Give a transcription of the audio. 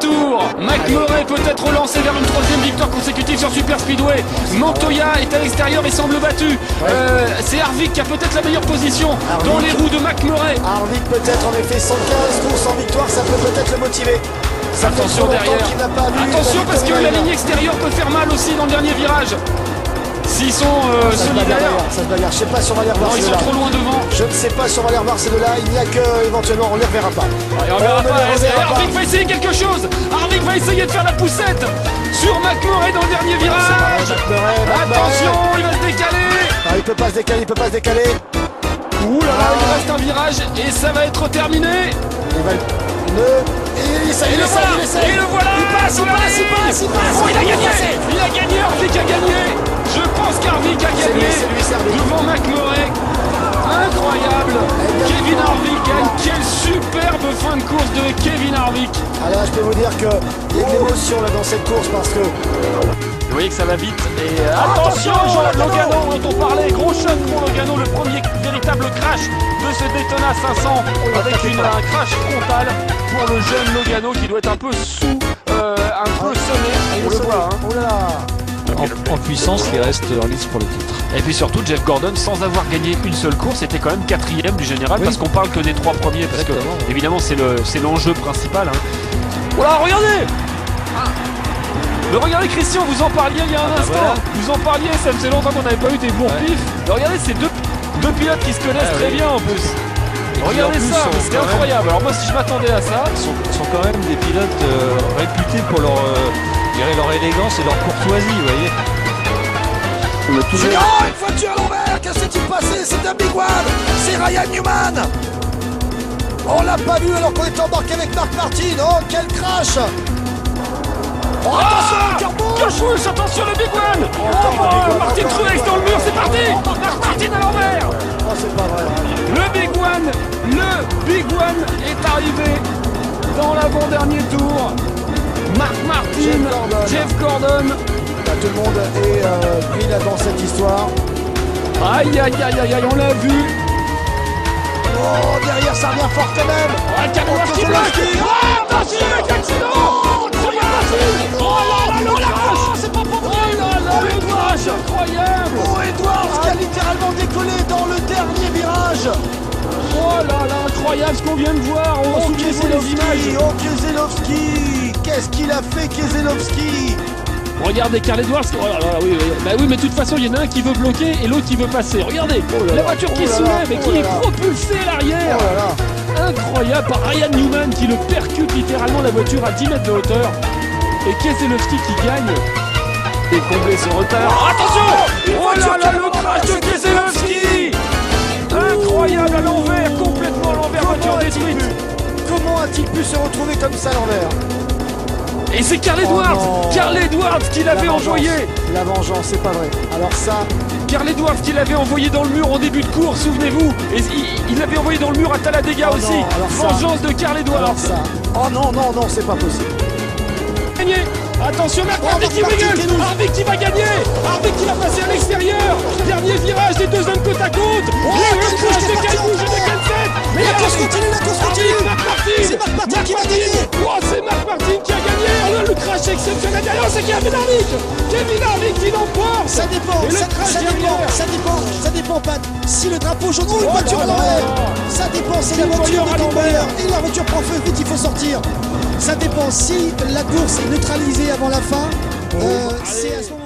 tour. McMurray peut être relancé vers une troisième victoire consécutive sur Super Speedway. Montoya est à l'extérieur et semble battu. C'est Harvick qui a peut-être la meilleure position dans les roues de McMurray. Harvick peut-être en effet 115 courses en victoire, ça peut peut-être le motiver. Attention derrière. Attention parce que la ligne extérieure peut faire mal aussi dans le dernier virage. S'ils sont solidaires. Ça se bagarre. Je sais pas si on va les revoir. Non, ils sont trop loin devant. Je ne sais pas si on va les revoir ces deux-là. Il n'y a que éventuellement, on ne les reverra pas. On verra pas. Harvick va essayer quelque chose. Harvick va essayer de faire la poussette sur McMurray dans le dernier virage. Attention, il va se décaler. Il peut pas se décaler, il peut pas se décaler. Ouh là là, il reste un virage et ça va être terminé. Et le voilà. Il passe. Oh, il a gagné. Il a gagné. Harvick a gagné. Je pense qu'Harvick a gagné devant McMurray. Incroyable. Kevin Harvick gagne. Quelle superbe fin de course de Kevin Harvick. Alors je peux vous dire qu'il y a de l'émotion là dans cette course parce que vous voyez que ça va vite. Et attention, Logano dont on parlait. Gros choc pour Logano, le premier véritable crash de ce Daytona 500 avec un crash frontal pour le jeune Logano qui doit être un peu un peu sonné. On le voit. Oh là là. En puissance qui reste en lice pour le titre. Et puis surtout Jeff Gordon sans avoir gagné une seule course était quand même 4e du général parce qu'on parle que des 3 premiers parce que évidemment c'est l'enjeu principal. Voilà, regardez. Regardez Christian, vous en parliez il y a un instant. Voilà. Vous en parliez, ça faisait longtemps qu'on n'avait pas eu des bons pifs. Regardez ces deux pilotes qui se connaissent très bien en plus. Regardez ça, c'est incroyable. Alors moi si je m'attendais à ça, sont quand même des pilotes réputés pour leur élégance et leur courtoisie, vous voyez. Une voiture à l'envers, qu'est-ce qui s'est passé? C'est un big one, c'est Ryan Newman. On l'a pas vu alors qu'on était embarqué avec Marc Martin. Oh quel crash. Oh, attention, attention le big one. Martin Truex dans le mur, c'est parti. Marc Martin à l'envers. Oh, c'est pas vrai. Le big one est arrivé dans l'avant-dernier tour. Marc Martin, Jeff Gordon. Tout le monde est pris là dans cette histoire. Aïe, on l'a vu. Oh, derrière ça revient fort quand même. Keselowski bloque. Attention, accident. C'est pas pour le crash incroyable. Oh, Edwards qui a littéralement décollé dans le dernier virage. Oh là là, incroyable ce qu'on vient de voir. Oh, Keselowski. Oh, Keselowski. Qu'est-ce qu'il a fait, Keselowski? Regardez Carl Edwards. Oh là là, oui. Bah oui, mais de toute façon, il y en a un qui veut bloquer et l'autre qui veut passer. Regardez, la voiture qui soulève et qui est propulsée à l'arrière. Incroyable par Ryan Newman qui le percute littéralement la voiture à 10 mètres de hauteur. Et Keselowski qui gagne et combler ce retard. Attention! Oh là là, le crash de Keselowski! Incroyable à l'envers, complètement à l'envers, voiture détruite. Comment a-t-il pu se retrouver comme ça à l'envers? Et c'est Carl Edwards! Carl Edwards qui l'avait envoyé! La vengeance, c'est pas vrai. Alors ça... Carl Edwards qui l'avait envoyé dans le mur en début de course, souvenez-vous. Et il l'avait envoyé dans le mur à Talladega aussi. Vengeance de Carl Edwards. Alors ça... Oh non, c'est pas possible. Gagné. Attention, Harvick qui va gagner. Harvick qui va gagner. Harvick qui va passer à l'extérieur. Dernier virage des deux hommes côte à côte. Le crash de Calbouge et de Kenseth. Mais la course continue. C'est Marc Martin qui va gagner. Oh, c'est Marc Martin qui a gagné. Oh, le crash exceptionnel derrière. C'est Kevin Harvick. Kevin Harvick qui l'emporte. Ça dépend, Pat. Si le drapeau jaune ou une voiture à l'envers. Ça dépend, c'est la voiture à l'envers. Et la voiture prend feu, vite, il faut sortir. Ça dépend si la course est neutralisée avant la fin. C'est à ce moment